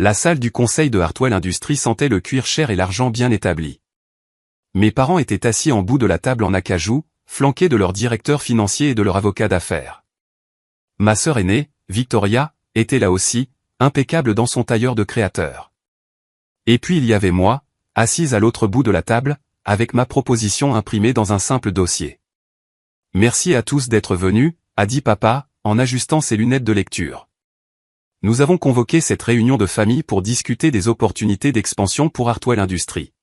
La salle du conseil de Hartwell Industries sentait le cuir cher et l'argent bien établi. Mes parents étaient assis en bout de la table en acajou, flanqués de leur directeur financier et de leur avocat d'affaires. Ma sœur aînée, Victoria, était là aussi, impeccable dans son tailleur de créateur. Et puis il y avait moi, assise à l'autre bout de la table, avec ma proposition imprimée dans un simple dossier. « Merci à tous d'être venus », a dit papa, en ajustant ses lunettes de lecture. Nous avons convoqué cette réunion de famille pour discuter des opportunités d'expansion pour Hartwell Industries.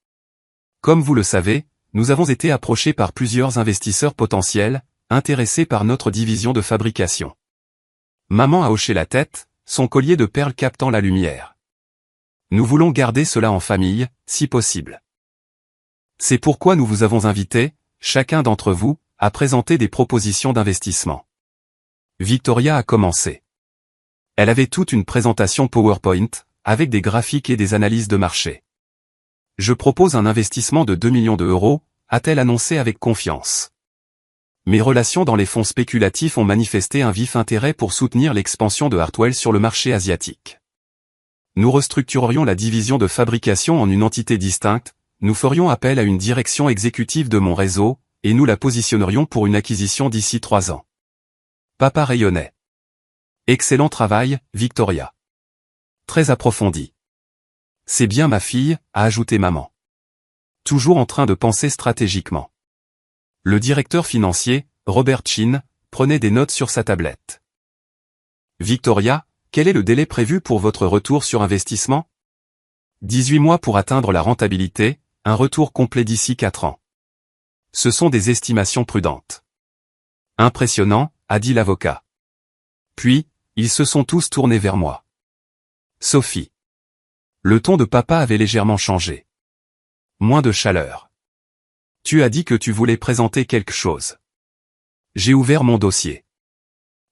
Comme vous le savez, nous avons été approchés par plusieurs investisseurs potentiels, intéressés par notre division de fabrication. Maman a hoché la tête, son collier de perles captant la lumière. Nous voulons garder cela en famille, si possible. C'est pourquoi nous vous avons invité, chacun d'entre vous, à présenter des propositions d'investissement. Victoria a commencé. Elle avait toute une présentation PowerPoint, avec des graphiques et des analyses de marché. Je propose un investissement de 2 millions d'euros, a-t-elle annoncé avec confiance. Mes relations dans les fonds spéculatifs ont manifesté un vif intérêt pour soutenir l'expansion de Hartwell sur le marché asiatique. Nous restructurerions la division de fabrication en une entité distincte, nous ferions appel à une direction exécutive de mon réseau, et nous la positionnerions pour une acquisition d'ici 3 ans. Papa rayonnait. Excellent travail, Victoria. Très approfondi. C'est bien ma fille, a ajouté maman. Toujours en train de penser stratégiquement. Le directeur financier, Robert Chin, prenait des notes sur sa tablette. Victoria, quel est le délai prévu pour votre retour sur investissement ? 18 mois pour atteindre la rentabilité, un retour complet d'ici 4 ans. Ce sont des estimations prudentes. Impressionnant, a dit l'avocat. Puis, ils se sont tous tournés vers moi. Sophie. Le ton de papa avait légèrement changé. Moins de chaleur. Tu as dit que tu voulais présenter quelque chose. J'ai ouvert mon dossier.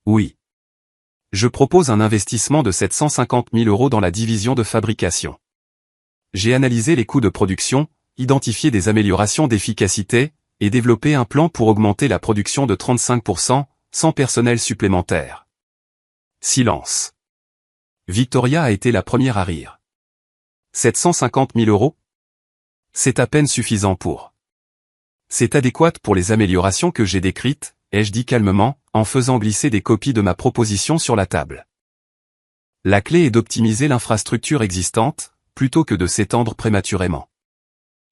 Oui. Je propose un investissement de 750 000 € dans la division de fabrication. J'ai analysé les coûts de production, identifié des améliorations d'efficacité, et développé un plan pour augmenter la production de 35%, sans personnel supplémentaire. Silence. Victoria a été la première à rire. 750 000 €? C'est à peine suffisant pour. C'est adéquat pour les améliorations que j'ai décrites, ai-je dit calmement, en faisant glisser des copies de ma proposition sur la table. La clé est d'optimiser l'infrastructure existante, plutôt que de s'étendre prématurément.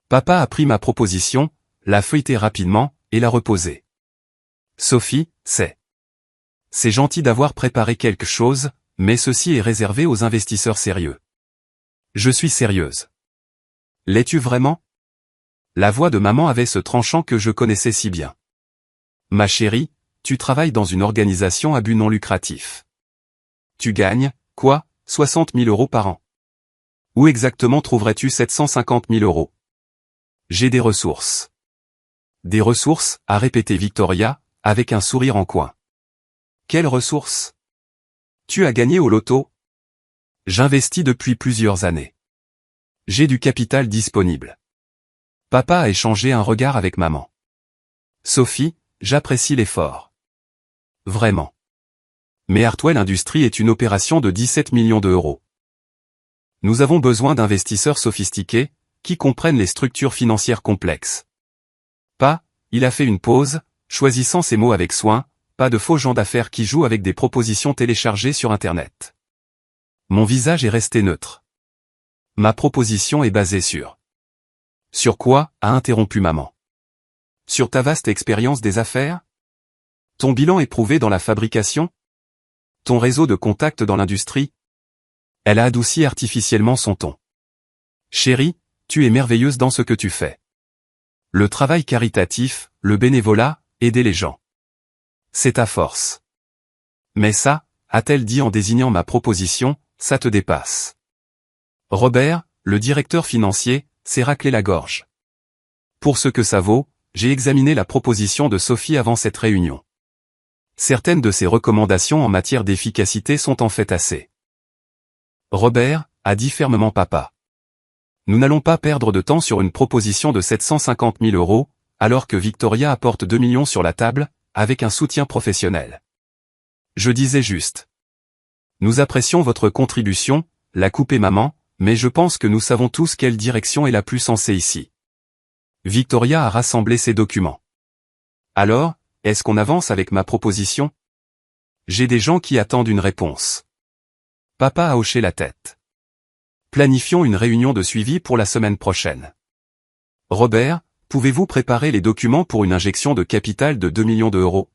Papa a pris ma proposition, l'a feuilletée rapidement, et l'a reposée. Sophie, c'est gentil d'avoir préparé quelque chose, mais ceci est réservé aux investisseurs sérieux. Je suis sérieuse. L'es-tu vraiment ? La voix de maman avait ce tranchant que je connaissais si bien. Ma chérie, tu travailles dans une organisation à but non lucratif. Tu gagnes, quoi, 60 000 € par an. Où exactement trouverais-tu 750 000 €? J'ai des ressources. Des ressources, a répété Victoria, avec un sourire en coin. Quelles ressources? Tu as gagné au loto? J'investis depuis plusieurs années. J'ai du capital disponible. Papa a échangé un regard avec maman. Sophie, j'apprécie l'effort. Vraiment. Mais Hartwell Industries est une opération de 17 millions d'euros. Nous avons besoin d'investisseurs sophistiqués, qui comprennent les structures financières complexes. Il a fait une pause, choisissant ses mots avec soin, pas de faux gens d'affaires qui jouent avec des propositions téléchargées sur Internet. Mon visage est resté neutre. Ma proposition est basée sur... Sur quoi, a interrompu maman. Sur ta vaste expérience des affaires? Ton bilan éprouvé dans la fabrication? Ton réseau de contacts dans l'industrie? Elle a adouci artificiellement son ton. Chérie, tu es merveilleuse dans ce que tu fais. Le travail caritatif, le bénévolat, aider les gens. C'est ta force. Mais ça, a-t-elle dit en désignant ma proposition, ça te dépasse. Robert, le directeur financier, s'est raclé la gorge. Pour ce que ça vaut, j'ai examiné la proposition de Sophie avant cette réunion. Certaines de ses recommandations en matière d'efficacité sont en fait assez. Robert, a dit fermement papa. Nous n'allons pas perdre de temps sur une proposition de 750 000 €, alors que Victoria apporte 2 millions sur la table, avec un soutien professionnel. Je disais juste. Nous apprécions votre contribution, l'a coupé maman, mais je pense que nous savons tous quelle direction est la plus sensée ici. Victoria a rassemblé ses documents. Alors, est-ce qu'on avance avec ma proposition? J'ai des gens qui attendent une réponse. Papa a hoché la tête. Planifions une réunion de suivi pour la semaine prochaine. Robert, pouvez-vous préparer les documents pour une injection de capital de 2 millions d'euros?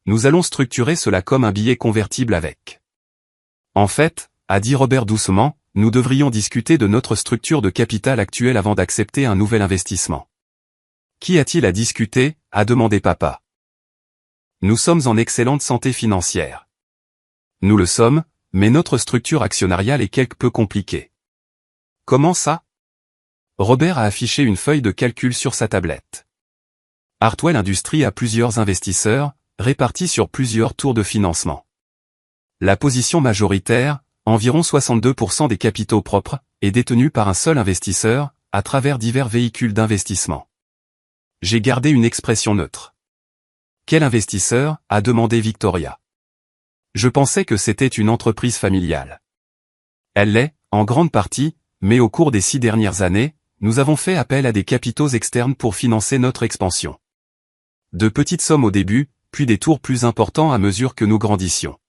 Nous allons structurer cela comme un billet convertible avec. En fait, a dit Robert doucement, nous devrions discuter de notre structure de capital actuelle avant d'accepter un nouvel investissement. Qu'y a-t-il à discuter? A demandé papa. Nous sommes en excellente santé financière. Nous le sommes, mais notre structure actionnariale est quelque peu compliquée. Comment ça? Robert a affiché une feuille de calcul sur sa tablette. Hartwell Industries a plusieurs investisseurs, répartis sur plusieurs tours de financement. La position majoritaire, environ 62% des capitaux propres, est détenue par un seul investisseur, à travers divers véhicules d'investissement. J'ai gardé une expression neutre. Quel investisseur? A demandé Victoria. Je pensais que c'était une entreprise familiale. Elle l'est, en grande partie, mais au cours des 6 dernières années, nous avons fait appel à des capitaux externes pour financer notre expansion. De petites sommes au début, puis des tours plus importants à mesure que nous grandissions.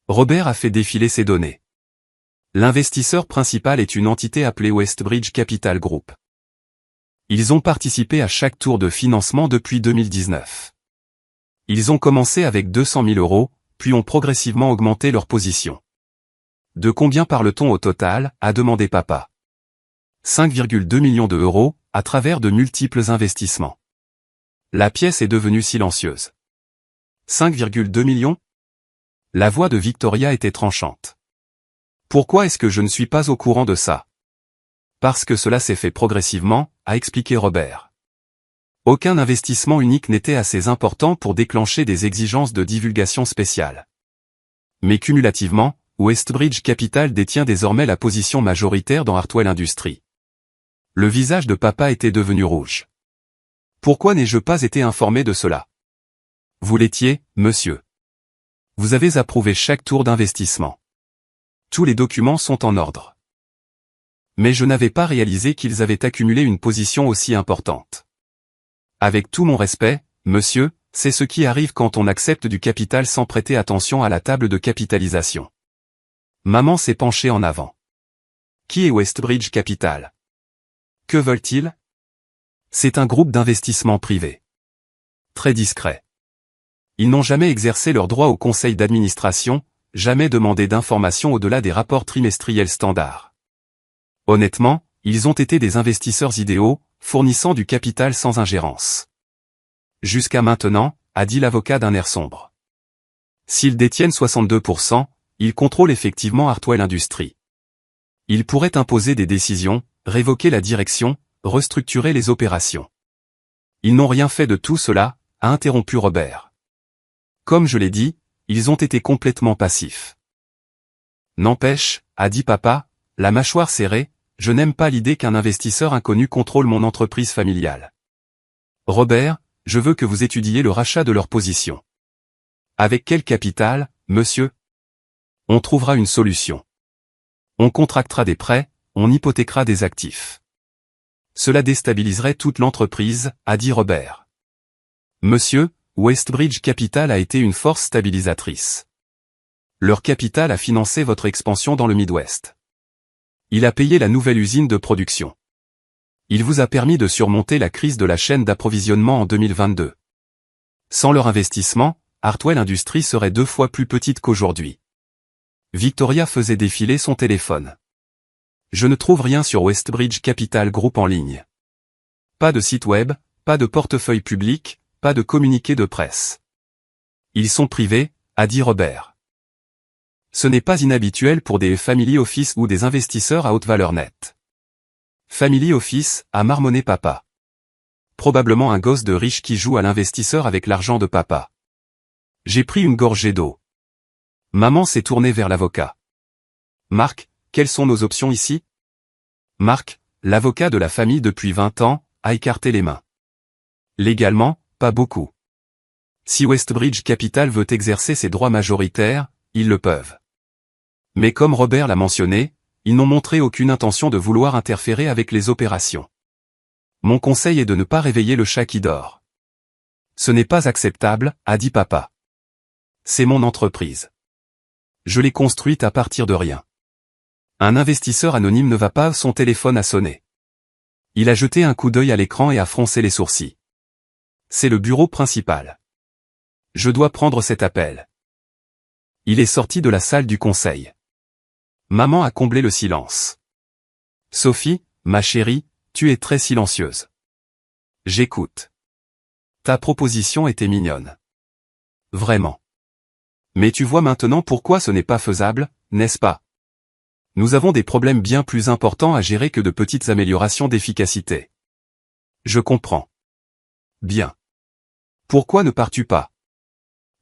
Robert a fait défiler ces données. L'investisseur principal est une entité appelée Westbridge Capital Group. Ils ont participé à chaque tour de financement depuis 2019. Ils ont commencé avec 200 000 euros, puis ont progressivement augmenté leur position. De combien parle-t-on au total? A demandé papa. 5,2 millions d'euros, à travers de multiples investissements. La pièce est devenue silencieuse. 5,2 millions? La voix de Victoria était tranchante. Pourquoi est-ce que je ne suis pas au courant de ça? Parce que cela s'est fait progressivement, a expliqué Robert. Aucun investissement unique n'était assez important pour déclencher des exigences de divulgation spéciale. Mais cumulativement, Westbridge Capital détient désormais la position majoritaire dans Hartwell Industries. Le visage de papa était devenu rouge. Pourquoi n'ai-je pas été informé de cela? Vous l'étiez, monsieur. Vous avez approuvé chaque tour d'investissement. Tous les documents sont en ordre. Mais je n'avais pas réalisé qu'ils avaient accumulé une position aussi importante. Avec tout mon respect, monsieur, c'est ce qui arrive quand on accepte du capital sans prêter attention à la table de capitalisation. Maman s'est penchée en avant. Qui est Westbridge Capital? Que veulent-ils? C'est un groupe d'investissement privé. Très discret. Ils n'ont jamais exercé leur droit au conseil d'administration, jamais demandé d'informations au-delà des rapports trimestriels standards. Honnêtement, ils ont été des investisseurs idéaux, fournissant du capital sans ingérence. Jusqu'à maintenant, a dit l'avocat d'un air sombre. S'ils détiennent 62%, ils contrôlent effectivement Hartwell Industries. Ils pourraient imposer des décisions, révoquer la direction, restructurer les opérations. Ils n'ont rien fait de tout cela, a interrompu Robert. Comme je l'ai dit, ils ont été complètement passifs. N'empêche, a dit papa, la mâchoire serrée, je n'aime pas l'idée qu'un investisseur inconnu contrôle mon entreprise familiale. Robert, je veux que vous étudiez le rachat de leur position. Avec quel capital, monsieur? On trouvera une solution. On contractera des prêts, on hypothéquera des actifs. Cela déstabiliserait toute l'entreprise, a dit Robert. Monsieur, Westbridge Capital a été une force stabilisatrice. Leur capital a financé votre expansion dans le Midwest. Il a payé la nouvelle usine de production. Il vous a permis de surmonter la crise de la chaîne d'approvisionnement en 2022. Sans leur investissement, Hartwell Industries serait 2 fois plus petite qu'aujourd'hui. Victoria faisait défiler son téléphone. Je ne trouve rien sur Westbridge Capital Group en ligne. Pas de site web, pas de portefeuille public, pas de communiqué de presse. Ils sont privés, a dit Robert. Ce n'est pas inhabituel pour des family office ou des investisseurs à haute valeur nette. Family office, a marmonné papa. Probablement un gosse de riche qui joue à l'investisseur avec l'argent de papa. J'ai pris une gorgée d'eau. Maman s'est tournée vers l'avocat. Marc, quelles sont nos options ici? Marc, l'avocat de la famille depuis 20 ans, a écarté les mains. Légalement, pas beaucoup. Si Westbridge Capital veut exercer ses droits majoritaires, ils le peuvent. Mais comme Robert l'a mentionné, ils n'ont montré aucune intention de vouloir interférer avec les opérations. Mon conseil est de ne pas réveiller le chat qui dort. Ce n'est pas acceptable, a dit papa. C'est mon entreprise. Je l'ai construite à partir de rien. Un investisseur anonyme ne va pas, son téléphone a sonné. Il a jeté un coup d'œil à l'écran et a froncé les sourcils. C'est le bureau principal. Je dois prendre cet appel. Il est sorti de la salle du conseil. Maman a comblé le silence. Sophie, ma chérie, tu es très silencieuse. J'écoute. Ta proposition était mignonne. Vraiment. Mais tu vois maintenant pourquoi ce n'est pas faisable, n'est-ce pas? Nous avons des problèmes bien plus importants à gérer que de petites améliorations d'efficacité. Je comprends. Bien. Pourquoi ne pars-tu pas?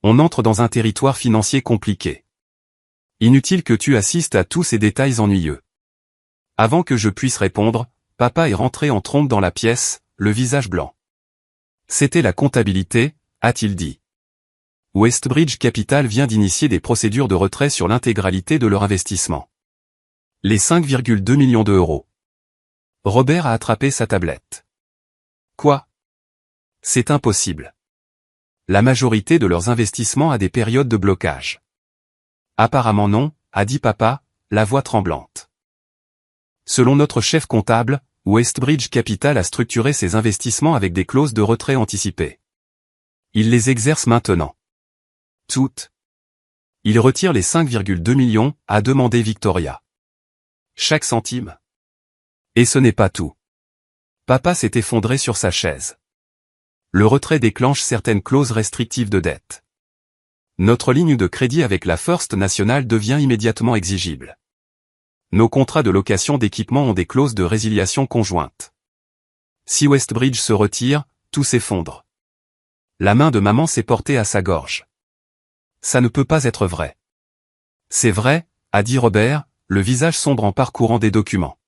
On entre dans un territoire financier compliqué. Inutile que tu assistes à tous ces détails ennuyeux. Avant que je puisse répondre, papa est rentré en trombe dans la pièce, le visage blanc. C'était la comptabilité, a-t-il dit. Westbridge Capital vient d'initier des procédures de retrait sur l'intégralité de leur investissement. Les 5,2 millions d'euros. Robert a attrapé sa tablette. Quoi? C'est impossible. La majorité de leurs investissements a des périodes de blocage. Apparemment non, a dit papa, la voix tremblante. Selon notre chef comptable, Westbridge Capital a structuré ses investissements avec des clauses de retrait anticipées. Il les exerce maintenant. Toutes. Il retire les 5,2 millions, a demandé Victoria. Chaque centime. Et ce n'est pas tout. Papa s'est effondré sur sa chaise. Le retrait déclenche certaines clauses restrictives de dette. Notre ligne de crédit avec la First National devient immédiatement exigible. Nos contrats de location d'équipement ont des clauses de résiliation conjointe. Si Westbridge se retire, tout s'effondre. La main de maman s'est portée à sa gorge. Ça ne peut pas être vrai. C'est vrai, a dit Robert, le visage sombre en parcourant des documents.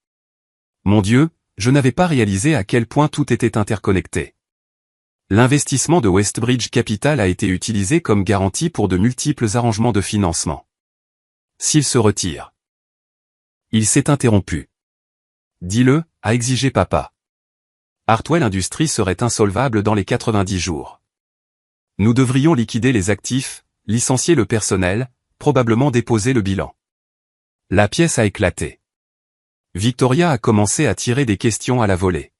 Mon Dieu, je n'avais pas réalisé à quel point tout était interconnecté. L'investissement de Westbridge Capital a été utilisé comme garantie pour de multiples arrangements de financement. S'il se retire. Il s'est interrompu. Dis-le, a exigé papa. Hartwell Industries serait insolvable dans les 90 jours. Nous devrions liquider les actifs, licencier le personnel, probablement déposer le bilan. La pièce a éclaté. Victoria a commencé à tirer des questions à la volée.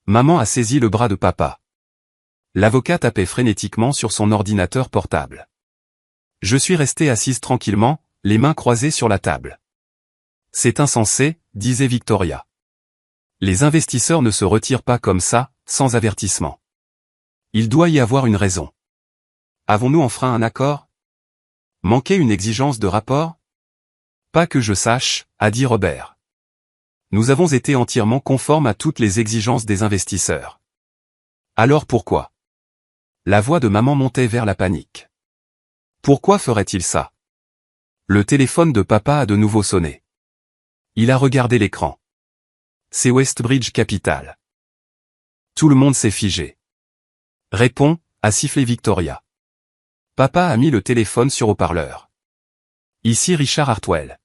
Maman a saisi le bras de papa. L'avocat tapait frénétiquement sur son ordinateur portable. Je suis restée assise tranquillement, les mains croisées sur la table. C'est insensé, disait Victoria. Les investisseurs ne se retirent pas comme ça, sans avertissement. Il doit y avoir une raison. Avons-nous enfreint un accord? Manqué une exigence de rapport? Pas que je sache, a dit Robert. Nous avons été entièrement conformes à toutes les exigences des investisseurs. Alors pourquoi? La voix de maman montait vers la panique. Pourquoi ferait-il ça? Le téléphone de papa a de nouveau sonné. Il a regardé l'écran. C'est Westbridge Capital. Tout le monde s'est figé. Réponds, a sifflé Victoria. Papa a mis le téléphone sur haut-parleur. Ici Richard Hartwell.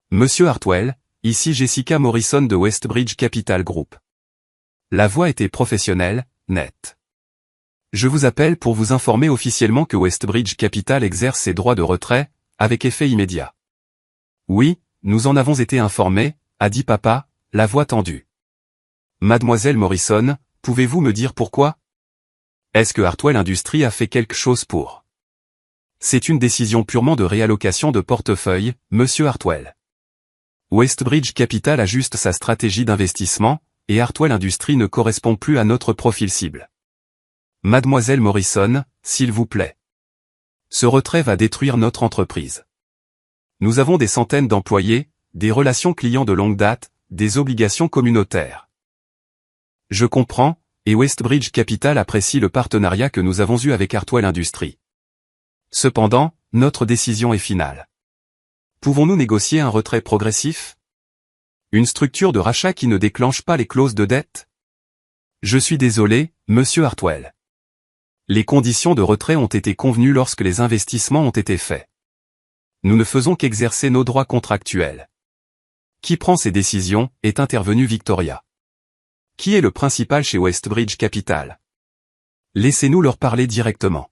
Monsieur Hartwell, ici Jessica Morrison de Westbridge Capital Group. La voix était professionnelle, nette. Je vous appelle pour vous informer officiellement que Westbridge Capital exerce ses droits de retrait, avec effet immédiat. Oui, nous en avons été informés, a dit papa, la voix tendue. Mademoiselle Morrison, pouvez-vous me dire pourquoi? Est-ce que Hartwell Industries a fait quelque chose pour? C'est une décision purement de réallocation de portefeuille, monsieur Hartwell. Westbridge Capital ajuste sa stratégie d'investissement, et Hartwell Industries ne correspond plus à notre profil cible. Mademoiselle Morrison, s'il vous plaît. Ce retrait va détruire notre entreprise. Nous avons des centaines d'employés, des relations clients de longue date, des obligations communautaires. Je comprends, et Westbridge Capital apprécie le partenariat que nous avons eu avec Hartwell Industries. Cependant, notre décision est finale. Pouvons-nous négocier un retrait progressif? Une structure de rachat qui ne déclenche pas les clauses de dette? Je suis désolé, monsieur Hartwell. Les conditions de retrait ont été convenues lorsque les investissements ont été faits. Nous ne faisons qu'exercer nos droits contractuels. Qui prend ces décisions, est intervenue Victoria. Qui est le principal chez Westbridge Capital? Laissez-nous leur parler directement.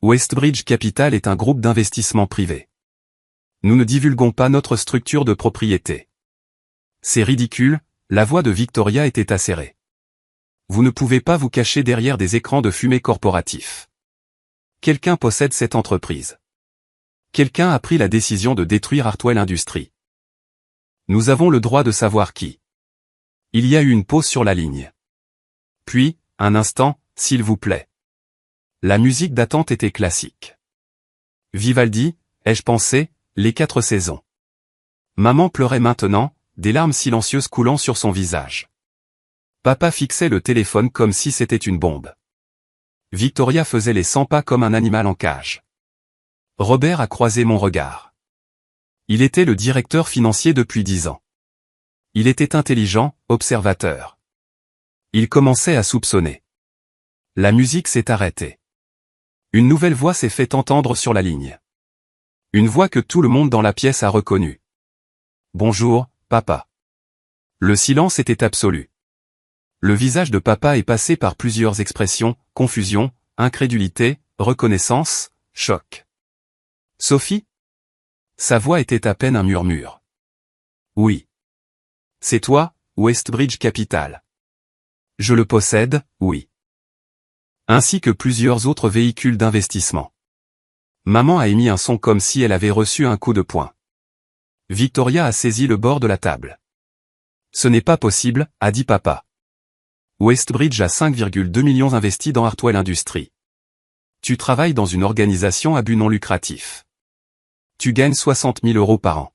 Westbridge Capital est un groupe d'investissement privé. Nous ne divulguons pas notre structure de propriété. C'est ridicule, la voix de Victoria était acérée. Vous ne pouvez pas vous cacher derrière des écrans de fumée corporatifs. Quelqu'un possède cette entreprise. Quelqu'un a pris la décision de détruire Hartwell Industries. Nous avons le droit de savoir qui. Il y a eu une pause sur la ligne. Puis, un instant, s'il vous plaît. La musique d'attente était classique. Vivaldi, ai-je pensé, les 4 saisons. Maman pleurait maintenant, des larmes silencieuses coulant sur son visage. Papa fixait le téléphone comme si c'était une bombe. Victoria faisait les 100 pas comme un animal en cage. Robert a croisé mon regard. Il était le directeur financier depuis 10 ans. Il était intelligent, observateur. Il commençait à soupçonner. La musique s'est arrêtée. Une nouvelle voix s'est fait entendre sur la ligne. Une voix que tout le monde dans la pièce a reconnue. Bonjour, papa. Le silence était absolu. Le visage de papa est passé par plusieurs expressions, confusion, incrédulité, reconnaissance, choc. Sophie? Sa voix était à peine un murmure. Oui. C'est toi, Westbridge Capital. Je le possède, oui. Ainsi que plusieurs autres véhicules d'investissement. Maman a émis un son comme si elle avait reçu un coup de poing. Victoria a saisi le bord de la table. Ce n'est pas possible, a dit papa. Westbridge a 5,2 millions investis dans Hartwell Industries. Tu travailles dans une organisation à but non lucratif. Tu gagnes 60 000 € par an.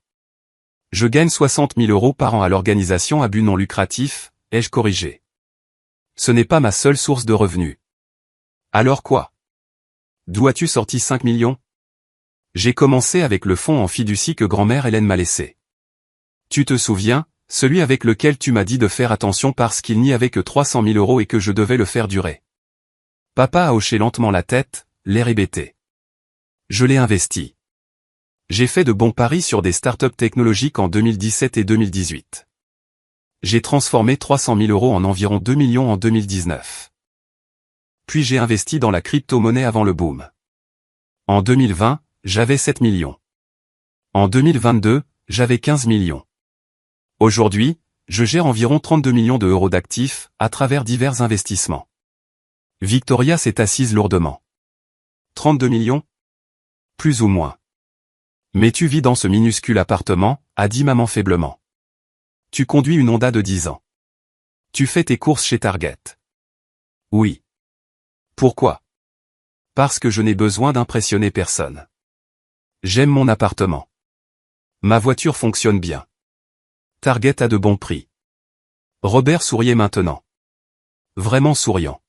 Je gagne 60 000 € par an à l'organisation à but non lucratif, ai-je corrigé. Ce n'est pas ma seule source de revenus. Alors quoi? D'où as-tu sorti 5 millions? J'ai commencé avec le fonds en fiducie que grand-mère Hélène m'a laissé. Tu te souviens, celui avec lequel tu m'as dit de faire attention parce qu'il n'y avait que 300 000 € et que je devais le faire durer. Papa a hoché lentement la tête, l'air hébété. Je l'ai investi. J'ai fait de bons paris sur des startups technologiques en 2017 et 2018. J'ai transformé 300 000 € en environ 2 millions en 2019. Puis j'ai investi dans la crypto-monnaie avant le boom. En 2020, j'avais 7 millions. En 2022, j'avais 15 millions. Aujourd'hui, je gère environ 32 millions de € d'actifs, à travers divers investissements. Victoria s'est assise lourdement. 32 millions? Plus ou moins. Mais tu vis dans ce minuscule appartement, a dit maman faiblement. Tu conduis une Honda de 10 ans. Tu fais tes courses chez Target. Oui. Pourquoi? Parce que je n'ai besoin d'impressionner personne. J'aime mon appartement. Ma voiture fonctionne bien. Target a de bons prix. Robert souriait maintenant. Vraiment souriant.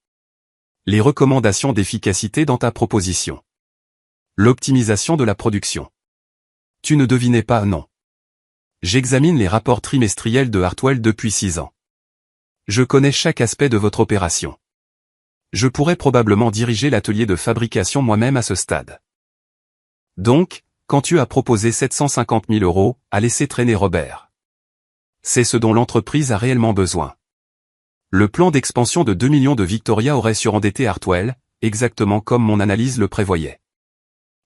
Les recommandations d'efficacité dans ta proposition. L'optimisation de la production. Tu ne devinais pas, non. J'examine les rapports trimestriels de Hartwell depuis 6 ans. Je connais chaque aspect de votre opération. Je pourrais probablement diriger l'atelier de fabrication moi-même à ce stade. Donc, quand tu as proposé 750 000 €, à laisser traîner Robert. C'est ce dont l'entreprise a réellement besoin. Le plan d'expansion de 2 millions de Victoria aurait surendetté Hartwell, exactement comme mon analyse le prévoyait.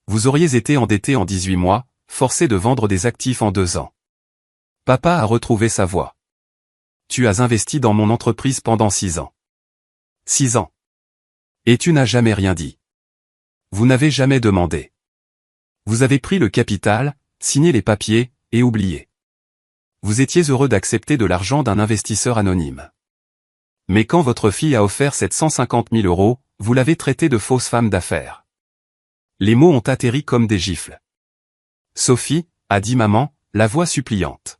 Vous auriez été endetté en 18 mois, forcé de vendre des actifs en 2 ans. Papa a retrouvé sa voix. Tu as investi dans mon entreprise pendant 6 ans. 6 ans. Et tu n'as jamais rien dit. Vous n'avez jamais demandé. Vous avez pris le capital, signé les papiers, et oublié. Vous étiez heureux d'accepter de l'argent d'un investisseur anonyme. Mais quand votre fille a offert 750 000 €, vous l'avez traitée de fausse femme d'affaires. Les mots ont atterri comme des gifles. Sophie, a dit maman, la voix suppliante.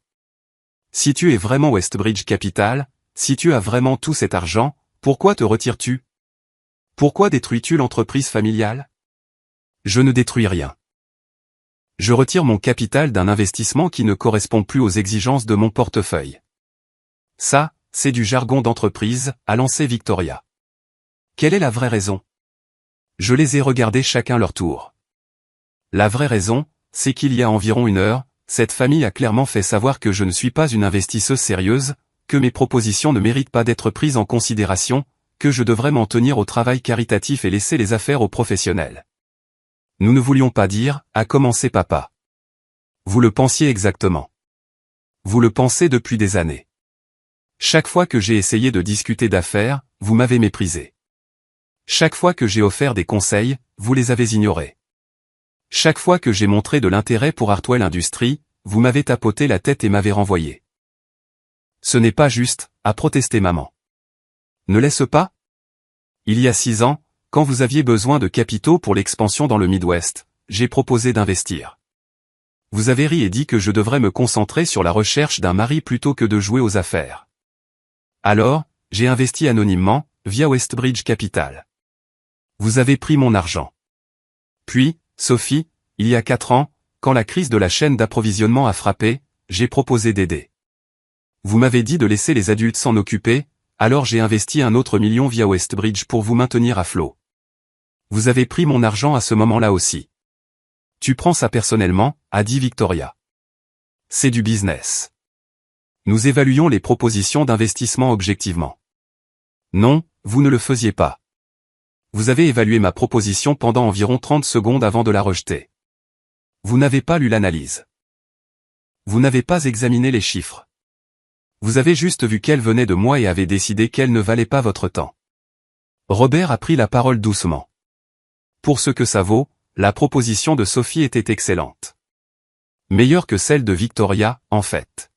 Si tu es vraiment Westbridge Capital, si tu as vraiment tout cet argent, pourquoi te retires-tu? Pourquoi détruis-tu l'entreprise familiale? Je ne détruis rien. Je retire mon capital d'un investissement qui ne correspond plus aux exigences de mon portefeuille. Ça, c'est du jargon d'entreprise, a lancé Victoria. Quelle est la vraie raison? Je les ai regardés chacun leur tour. La vraie raison, c'est qu'il y a environ 1 heure, cette famille a clairement fait savoir que je ne suis pas une investisseuse sérieuse, que mes propositions ne méritent pas d'être prises en considération, que je devrais m'en tenir au travail caritatif et laisser les affaires aux professionnels. Nous ne voulions pas dire, a commencé papa. Vous le pensiez exactement. Vous le pensez depuis des années. Chaque fois que j'ai essayé de discuter d'affaires, vous m'avez méprisé. Chaque fois que j'ai offert des conseils, vous les avez ignorés. Chaque fois que j'ai montré de l'intérêt pour Hartwell Industries, vous m'avez tapoté la tête et m'avez renvoyé. Ce n'est pas juste, a protesté maman. Ne laisse pas? Il y a 6 ans, quand vous aviez besoin de capitaux pour l'expansion dans le Midwest, j'ai proposé d'investir. Vous avez ri et dit que je devrais me concentrer sur la recherche d'un mari plutôt que de jouer aux affaires. Alors, j'ai investi anonymement, via Westbridge Capital. Vous avez pris mon argent. Puis, Sophie, il y a 4 ans, quand la crise de la chaîne d'approvisionnement a frappé, j'ai proposé d'aider. Vous m'avez dit de laisser les adultes s'en occuper, alors j'ai investi un autre million via Westbridge pour vous maintenir à flot. Vous avez pris mon argent à ce moment-là aussi. Tu prends ça personnellement, a dit Victoria. C'est du business. Nous évaluons les propositions d'investissement objectivement. Non, vous ne le faisiez pas. Vous avez évalué ma proposition pendant environ 30 secondes avant de la rejeter. Vous n'avez pas lu l'analyse. Vous n'avez pas examiné les chiffres. Vous avez juste vu qu'elle venait de moi et avez décidé qu'elle ne valait pas votre temps. Robert a pris la parole doucement. Pour ce que ça vaut, la proposition de Sophie était excellente. Meilleure que celle de Victoria, en fait.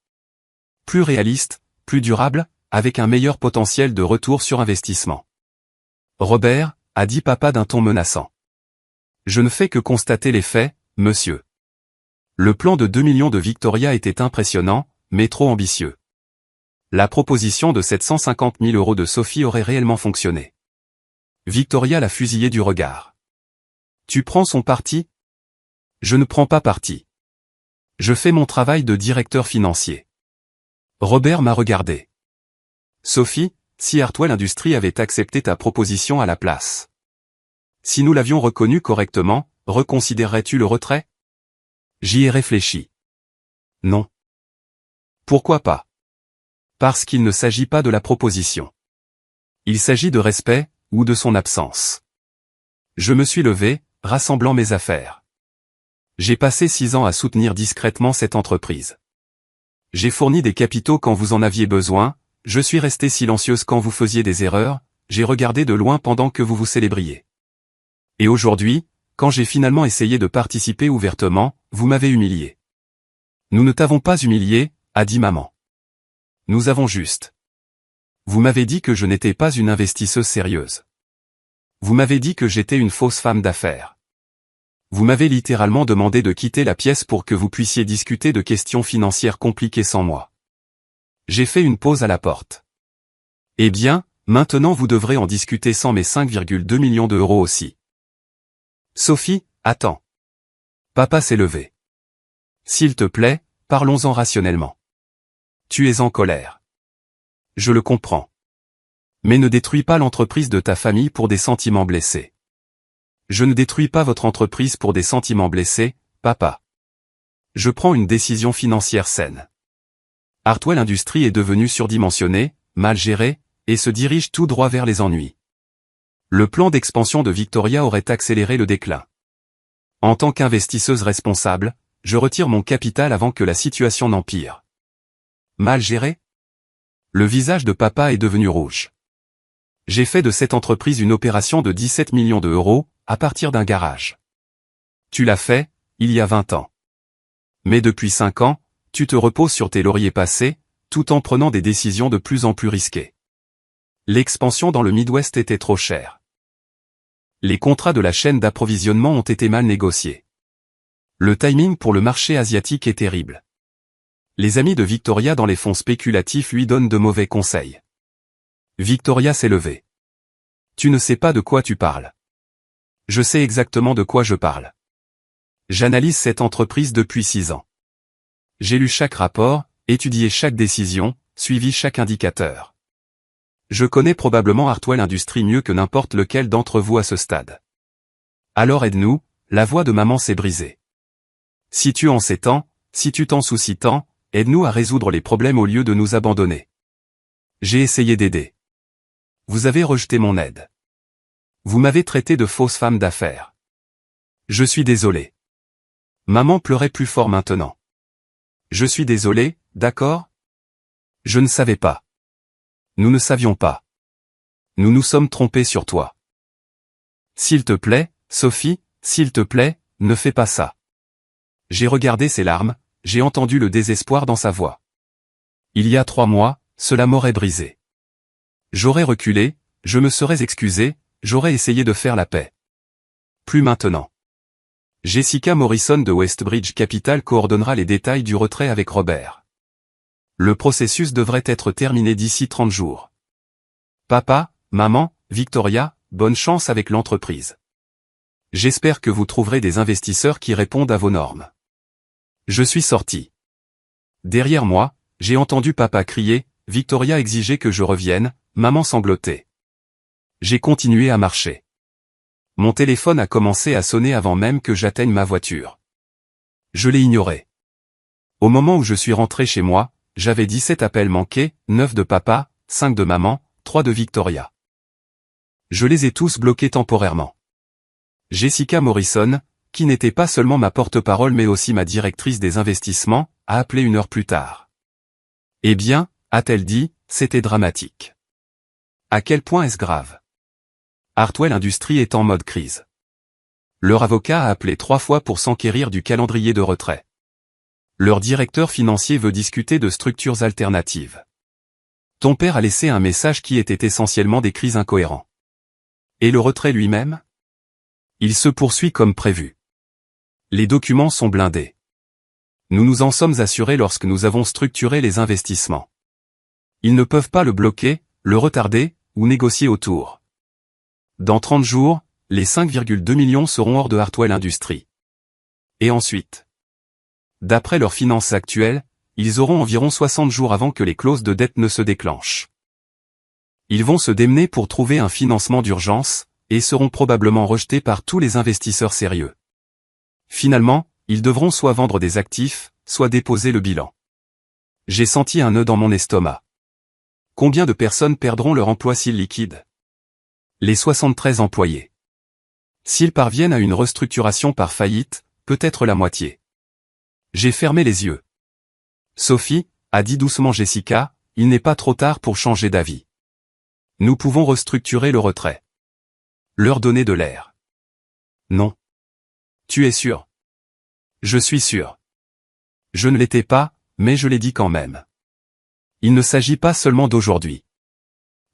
Plus réaliste, plus durable, avec un meilleur potentiel de retour sur investissement. Robert, a dit papa d'un ton menaçant. Je ne fais que constater les faits, monsieur. Le plan de 2 millions de Victoria était impressionnant, mais trop ambitieux. La proposition de 750 000 € de Sophie aurait réellement fonctionné. Victoria l'a fusillé du regard. Tu prends son parti? Je ne prends pas parti. Je fais mon travail de directeur financier. Robert m'a regardé. Sophie, si Hartwell Industries avait accepté ta proposition à la place. Si nous l'avions reconnu correctement, reconsidérerais-tu le retrait? J'y ai réfléchi. Non. Pourquoi pas? Parce qu'il ne s'agit pas de la proposition. Il s'agit de respect, ou de son absence. Je me suis levé, rassemblant mes affaires. J'ai passé 6 ans à soutenir discrètement cette entreprise. J'ai fourni des capitaux quand vous en aviez besoin, je suis resté silencieuse quand vous faisiez des erreurs, j'ai regardé de loin pendant que vous vous célébriez. Et aujourd'hui, quand j'ai finalement essayé de participer ouvertement, vous m'avez humilié. Nous ne t'avons pas humilié, a dit maman. Nous avons juste. Vous m'avez dit que je n'étais pas une investisseuse sérieuse. Vous m'avez dit que j'étais une fausse femme d'affaires. Vous m'avez littéralement demandé de quitter la pièce pour que vous puissiez discuter de questions financières compliquées sans moi. J'ai fait une pause à la porte. Eh bien, maintenant vous devrez en discuter sans mes 5,2 millions d'euros aussi. Sophie, attends. Papa s'est levé. S'il te plaît, parlons-en rationnellement. Tu es en colère. Je le comprends. Mais ne détruis pas l'entreprise de ta famille pour des sentiments blessés. Je ne détruis pas votre entreprise pour des sentiments blessés, papa. Je prends une décision financière saine. Hartwell Industries est devenue surdimensionnée, mal gérée, et se dirige tout droit vers les ennuis. Le plan d'expansion de Victoria aurait accéléré le déclin. En tant qu'investisseuse responsable, je retire mon capital avant que la situation n'empire. Mal géré? Le visage de papa est devenu rouge. J'ai fait de cette entreprise une opération de 17 millions d'euros, à partir d'un garage. Tu l'as fait, il y a 20 ans. Mais depuis 5 ans, tu te reposes sur tes lauriers passés, tout en prenant des décisions de plus en plus risquées. L'expansion dans le Midwest était trop chère. Les contrats de la chaîne d'approvisionnement ont été mal négociés. Le timing pour le marché asiatique est terrible. Les amis de Victoria dans les fonds spéculatifs lui donnent de mauvais conseils. Victoria s'est levée. Tu ne sais pas de quoi tu parles. Je sais exactement de quoi je parle. J'analyse cette entreprise depuis 6 ans. J'ai lu chaque rapport, étudié chaque décision, suivi chaque indicateur. Je connais probablement Hartwell Industries mieux que n'importe lequel d'entre vous à ce stade. Alors aide-nous, la voix de maman s'est brisée. Si tu en sais tant, si tu t'en soucies tant, aide-nous à résoudre les problèmes au lieu de nous abandonner. J'ai essayé d'aider. Vous avez rejeté mon aide. Vous m'avez traité de fausse femme d'affaires. Je suis désolé. Maman pleurait plus fort maintenant. Je suis désolé, d'accord? Je ne savais pas. Nous ne savions pas. Nous nous sommes trompés sur toi. S'il te plaît, Sophie, s'il te plaît, ne fais pas ça. J'ai regardé ses larmes, j'ai entendu le désespoir dans sa voix. Il y a 3 mois, cela m'aurait brisé. J'aurais reculé, je me serais excusé, j'aurais essayé de faire la paix. Plus maintenant. Jessica Morrison de Westbridge Capital coordonnera les détails du retrait avec Robert. Le processus devrait être terminé d'ici 30 jours. Papa, maman, Victoria, bonne chance avec l'entreprise. J'espère que vous trouverez des investisseurs qui répondent à vos normes. Je suis sorti. Derrière moi, j'ai entendu papa crier, Victoria exigeait que je revienne, maman sanglotait. J'ai continué à marcher. Mon téléphone a commencé à sonner avant même que j'atteigne ma voiture. Je l'ai ignoré. Au moment où je suis rentré chez moi, j'avais 17 appels manqués, 9 de papa, 5 de maman, 3 de Victoria. Je les ai tous bloqués temporairement. Jessica Morrison, qui n'était pas seulement ma porte-parole mais aussi ma directrice des investissements, a appelé 1 heure plus tard. Eh bien, a-t-elle dit, c'était dramatique. À quel point est-ce grave? Hartwell Industries est en mode crise. Leur avocat a appelé 3 fois pour s'enquérir du calendrier de retrait. Leur directeur financier veut discuter de structures alternatives. Ton père a laissé un message qui était essentiellement des crises incohérents. Et le retrait lui-même? Il se poursuit comme prévu. Les documents sont blindés. Nous nous en sommes assurés lorsque nous avons structuré les investissements. Ils ne peuvent pas le bloquer, le retarder, ou négocier autour. Dans 30 jours, les 5,2 millions seront hors de Hartwell Industries. Et ensuite? D'après leurs finances actuelles, ils auront environ 60 jours avant que les clauses de dette ne se déclenchent. Ils vont se démener pour trouver un financement d'urgence, et seront probablement rejetés par tous les investisseurs sérieux. Finalement, ils devront soit vendre des actifs, soit déposer le bilan. J'ai senti un nœud dans mon estomac. Combien de personnes perdront leur emploi s'ils liquident? Les 73 employés. S'ils parviennent à une restructuration par faillite, peut-être la moitié. J'ai fermé les yeux. Sophie, a dit doucement Jessica, il n'est pas trop tard pour changer d'avis. Nous pouvons restructurer le retrait. Leur donner de l'air. Non. Tu es sûr? Je suis sûr. Je ne l'étais pas, mais je l'ai dit quand même. Il ne s'agit pas seulement d'aujourd'hui.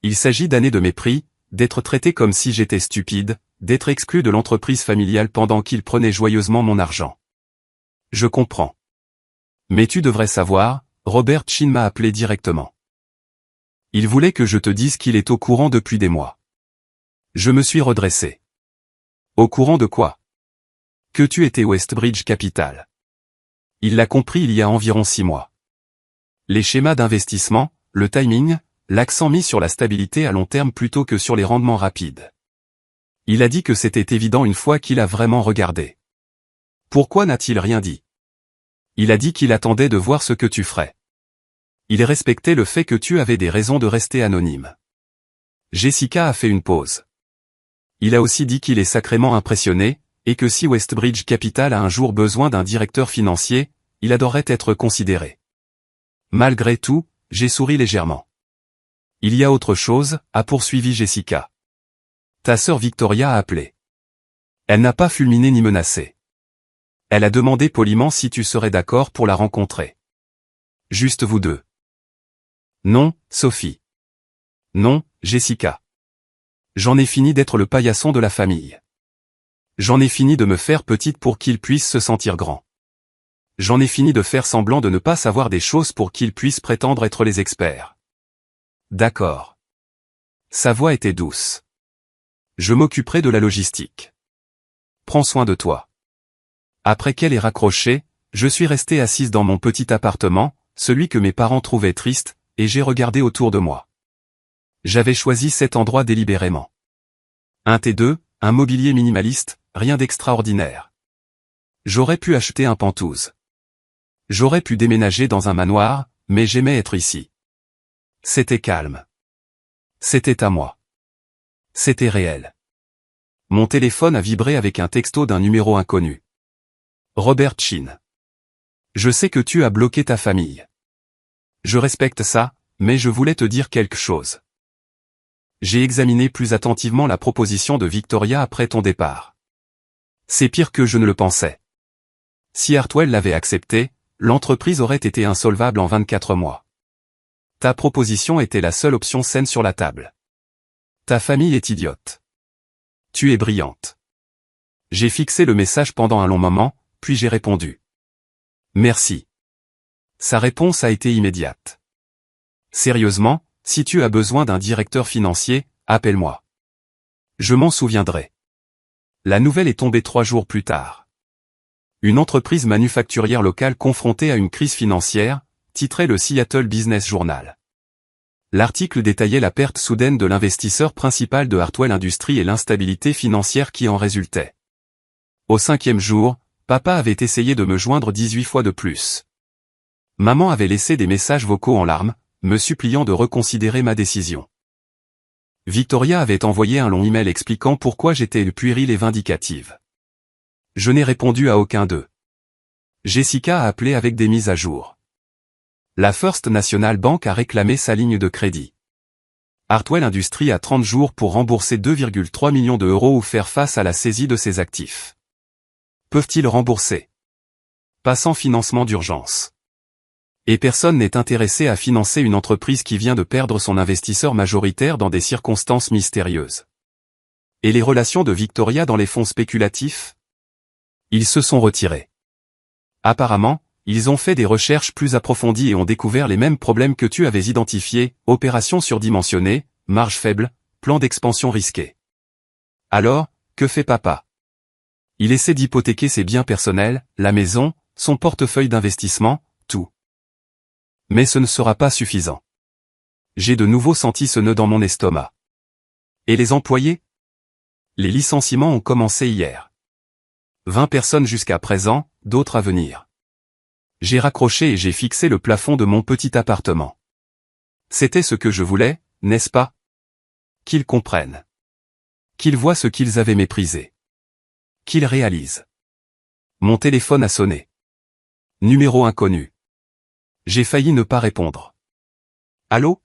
Il s'agit d'années de mépris, d'être traité comme si j'étais stupide, d'être exclu de l'entreprise familiale pendant qu'il prenait joyeusement mon argent. Je comprends. Mais tu devrais savoir, Robert Chin m'a appelé directement. Il voulait que je te dise qu'il est au courant depuis des mois. Je me suis redressé. Au courant de quoi? Que tu étais Westbridge Capital. Il l'a compris il y a environ 6 mois. Les schémas d'investissement, le timing, l'accent mis sur la stabilité à long terme plutôt que sur les rendements rapides. Il a dit que c'était évident une fois qu'il a vraiment regardé. Pourquoi n'a-t-il rien dit? Il a dit qu'il attendait de voir ce que tu ferais. Il respectait le fait que tu avais des raisons de rester anonyme. Jessica a fait une pause. Il a aussi dit qu'il est sacrément impressionné, et que si Westbridge Capital a un jour besoin d'un directeur financier, il adorerait être considéré. Malgré tout, j'ai souri légèrement. Il y a autre chose, a poursuivi Jessica. Ta sœur Victoria a appelé. Elle n'a pas fulminé ni menacé. Elle a demandé poliment si tu serais d'accord pour la rencontrer. Juste vous deux. Non, Sophie. Non, Jessica. J'en ai fini d'être le paillasson de la famille. J'en ai fini de me faire petite pour qu'il puisse se sentir grand. J'en ai fini de faire semblant de ne pas savoir des choses pour qu'ils puissent prétendre être les experts. D'accord. Sa voix était douce. Je m'occuperai de la logistique. Prends soin de toi. Après qu'elle ait raccroché, je suis restée assise dans mon petit appartement, celui que mes parents trouvaient triste, et j'ai regardé autour de moi. J'avais choisi cet endroit délibérément. Un T2, un mobilier minimaliste, rien d'extraordinaire. J'aurais pu acheter un Penthouse. J'aurais pu déménager dans un manoir, mais j'aimais être ici. C'était calme. C'était à moi. C'était réel. Mon téléphone a vibré avec un texto d'un numéro inconnu. Robert Chin. Je sais que tu as bloqué ta famille. Je respecte ça, mais je voulais te dire quelque chose. J'ai examiné plus attentivement la proposition de Victoria après ton départ. C'est pire que je ne le pensais. Si Hartwell l'avait accepté, l'entreprise aurait été insolvable en 24 mois. Ta proposition était la seule option saine sur la table. Ta famille est idiote. Tu es brillante. J'ai fixé le message pendant un long moment, puis j'ai répondu. Merci. Sa réponse a été immédiate. Sérieusement, si tu as besoin d'un directeur financier, appelle-moi. Je m'en souviendrai. La nouvelle est tombée 3 jours plus tard. Une entreprise manufacturière locale confrontée à une crise financière, titrait le Seattle Business Journal. L'article détaillait la perte soudaine de l'investisseur principal de Hartwell Industries et l'instabilité financière qui en résultait. Au 5e jour, papa avait essayé de me joindre 18 fois de plus. Maman avait laissé des messages vocaux en larmes, me suppliant de reconsidérer ma décision. Victoria avait envoyé un long email expliquant pourquoi j'étais puérile et vindicative. Je n'ai répondu à aucun d'eux. Jessica a appelé avec des mises à jour. La First National Bank a réclamé sa ligne de crédit. Hartwell Industries a 30 jours pour rembourser 2,3 millions d'euros ou faire face à la saisie de ses actifs. Peuvent-ils rembourser? Pas sans financement d'urgence. Et personne n'est intéressé à financer une entreprise qui vient de perdre son investisseur majoritaire dans des circonstances mystérieuses. Et les relations de Victoria dans les fonds spéculatifs? Ils se sont retirés. Apparemment, ils ont fait des recherches plus approfondies et ont découvert les mêmes problèmes que tu avais identifiés, opérations surdimensionnées, marge faible, plan d'expansion risqué. Alors, que fait papa? Il essaie d'hypothéquer ses biens personnels, la maison, son portefeuille d'investissement, tout. Mais ce ne sera pas suffisant. J'ai de nouveau senti ce nœud dans mon estomac. Et les employés? Les licenciements ont commencé hier. 20 personnes jusqu'à présent, d'autres à venir. J'ai raccroché et j'ai fixé le plafond de mon petit appartement. C'était ce que je voulais, n'est-ce pas? Qu'ils comprennent. Qu'ils voient ce qu'ils avaient méprisé. Qu'ils réalisent. Mon téléphone a sonné. Numéro inconnu. J'ai failli ne pas répondre. Allô?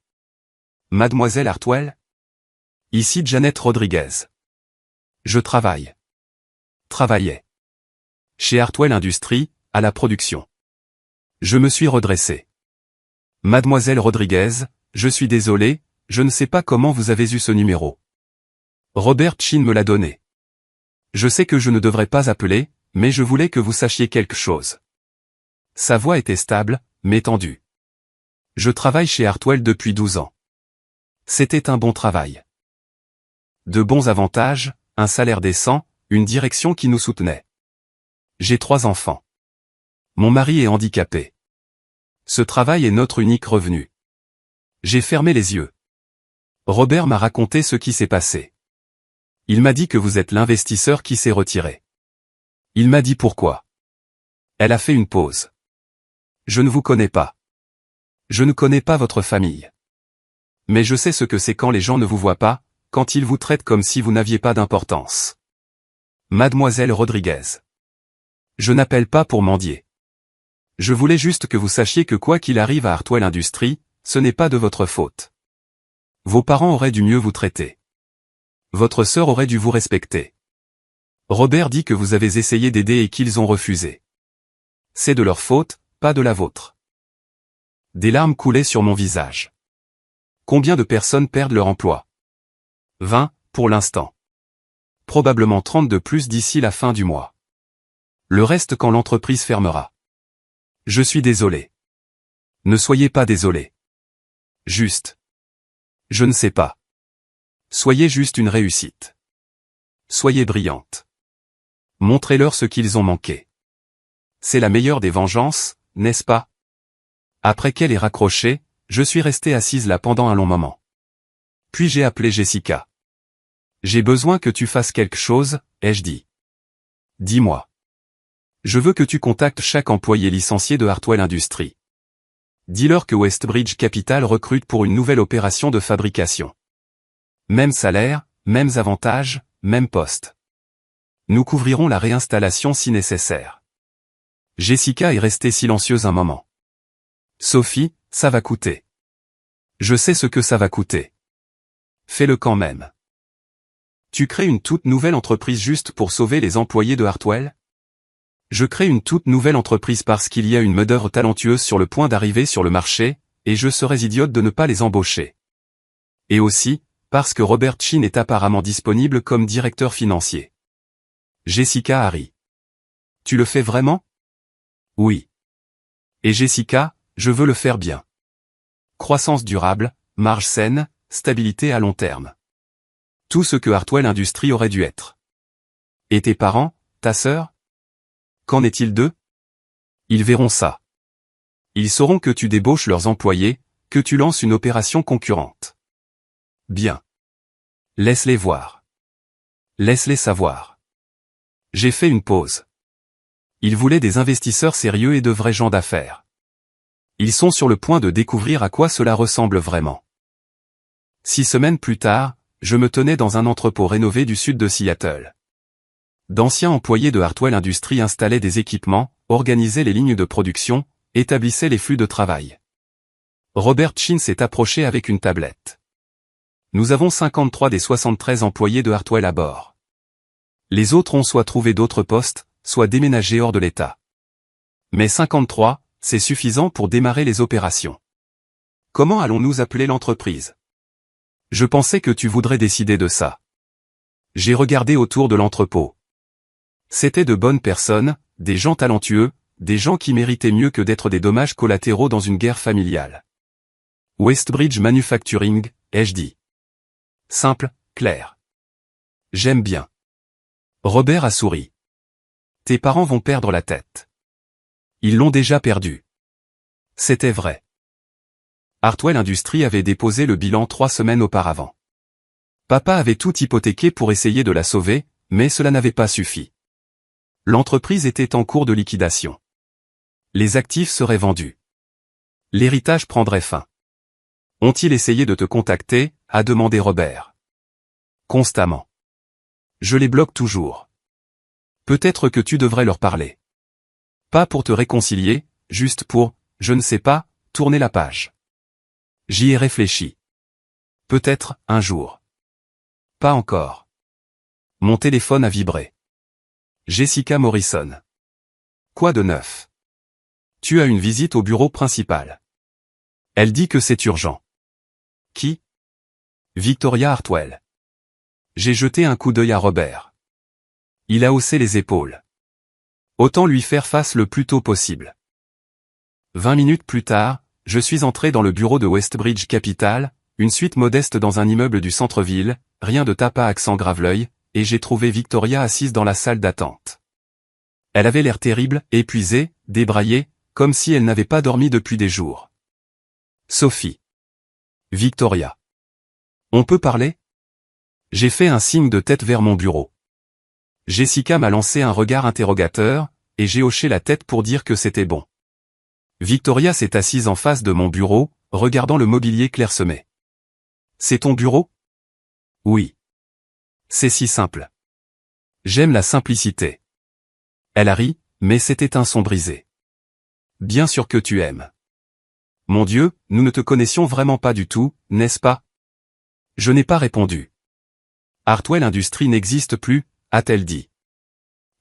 Mademoiselle Hartwell? Ici Janet Rodriguez. Je travaille. Travaillais. Chez Hartwell Industries, à la production. Je me suis redressé. Mademoiselle Rodriguez, je suis désolé, je ne sais pas comment vous avez eu ce numéro. Robert Chin me l'a donné. Je sais que je ne devrais pas appeler, mais je voulais que vous sachiez quelque chose. Sa voix était stable, mais tendue. Je travaille chez Hartwell depuis 12 ans. C'était un bon travail. De bons avantages, un salaire décent, une direction qui nous soutenait. J'ai 3 enfants. Mon mari est handicapé. Ce travail est notre unique revenu. J'ai fermé les yeux. Robert m'a raconté ce qui s'est passé. Il m'a dit que vous êtes l'investisseur qui s'est retiré. Il m'a dit pourquoi. Elle a fait une pause. Je ne vous connais pas. Je ne connais pas votre famille. Mais je sais ce que c'est quand les gens ne vous voient pas, quand ils vous traitent comme si vous n'aviez pas d'importance. Mademoiselle Rodriguez. Je n'appelle pas pour mendier. Je voulais juste que vous sachiez que quoi qu'il arrive à Hartwell Industries, ce n'est pas de votre faute. Vos parents auraient dû mieux vous traiter. Votre sœur aurait dû vous respecter. Robert dit que vous avez essayé d'aider et qu'ils ont refusé. C'est de leur faute, pas de la vôtre. Des larmes coulaient sur mon visage. Combien de personnes perdent leur emploi? 20, pour l'instant. Probablement 30 de plus d'ici la fin du mois. Le reste quand l'entreprise fermera. Je suis désolé. Ne soyez pas désolé. Juste. Je ne sais pas. Soyez juste une réussite. Soyez brillante. Montrez-leur ce qu'ils ont manqué. C'est la meilleure des vengeances, n'est-ce pas? Après qu'elle ait raccroché, je suis resté assise là pendant un long moment. Puis j'ai appelé Jessica. J'ai besoin que tu fasses quelque chose, ai-je dit. Dis-moi. Je veux que tu contactes chaque employé licencié de Hartwell Industries. Dis-leur que Westbridge Capital recrute pour une nouvelle opération de fabrication. Même salaire, mêmes avantages, même poste. Nous couvrirons la réinstallation si nécessaire. Jessica est restée silencieuse un moment. Sophie, ça va coûter. Je sais ce que ça va coûter. Fais-le quand même. Tu crées une toute nouvelle entreprise juste pour sauver les employés de Hartwell? Je crée une toute nouvelle entreprise parce qu'il y a une main-d'œuvre talentueuse sur le point d'arriver sur le marché, et je serais idiote de ne pas les embaucher. Et aussi, parce que Robert Chin est apparemment disponible comme directeur financier. Jessica rit. Tu le fais vraiment? Oui. Et Jessica, je veux le faire bien. Croissance durable, marge saine, stabilité à long terme. Tout ce que Hartwell Industries aurait dû être. Et tes parents, ta sœur? Qu'en est-il d'eux? Ils verront ça. Ils sauront que tu débauches leurs employés, que tu lances une opération concurrente. Bien. Laisse-les voir. Laisse-les savoir. J'ai fait une pause. Ils voulaient des investisseurs sérieux et de vrais gens d'affaires. Ils sont sur le point de découvrir à quoi cela ressemble vraiment. 6 semaines plus tard, je me tenais dans un entrepôt rénové du sud de Seattle. D'anciens employés de Hartwell Industries installaient des équipements, organisaient les lignes de production, établissaient les flux de travail. Robert Chin s'est approché avec une tablette. Nous avons 53 des 73 employés de Hartwell à bord. Les autres ont soit trouvé d'autres postes, soit déménagé hors de l'État. Mais 53, c'est suffisant pour démarrer les opérations. Comment allons-nous appeler l'entreprise? Je pensais que tu voudrais décider de ça. J'ai regardé autour de l'entrepôt. C'étaient de bonnes personnes, des gens talentueux, des gens qui méritaient mieux que d'être des dommages collatéraux dans une guerre familiale. Westbridge Manufacturing, ai-je dit. Simple, clair. J'aime bien. Robert a souri. Tes parents vont perdre la tête. Ils l'ont déjà perdu. C'était vrai. Hartwell Industries avait déposé le bilan 3 semaines auparavant. Papa avait tout hypothéqué pour essayer de la sauver, mais cela n'avait pas suffi. L'entreprise était en cours de liquidation. Les actifs seraient vendus. L'héritage prendrait fin. Ont-ils essayé de te contacter, a demandé Robert. Constamment. Je les bloque toujours. Peut-être que tu devrais leur parler. Pas pour te réconcilier, juste pour, je ne sais pas, tourner la page. J'y ai réfléchi. Peut-être, un jour. Pas encore. Mon téléphone a vibré. Jessica Morrison. Quoi de neuf? Tu as une visite au bureau principal. Elle dit que c'est urgent. Qui? Victoria Hartwell. J'ai jeté un coup d'œil à Robert. Il a haussé les épaules. Autant lui faire face le plus tôt possible. 20 minutes plus tard, je suis entré dans le bureau de Westbridge Capital, une suite modeste dans un immeuble du centre-ville, rien de tape à accent Graveleuil, et j'ai trouvé Victoria assise dans la salle d'attente. Elle avait l'air terrible, épuisée, débraillée, comme si elle n'avait pas dormi depuis des jours. Sophie. Victoria. On peut parler? J'ai fait un signe de tête vers mon bureau. Jessica m'a lancé un regard interrogateur, et j'ai hoché la tête pour dire que c'était bon. Victoria s'est assise en face de mon bureau, regardant le mobilier clairsemé. C'est ton bureau? Oui. C'est si simple. J'aime la simplicité. Elle a ri, mais c'était un son brisé. Bien sûr que tu aimes. Mon Dieu, nous ne te connaissions vraiment pas du tout, n'est-ce pas? Je n'ai pas répondu. Hartwell Industries n'existe plus, a-t-elle dit.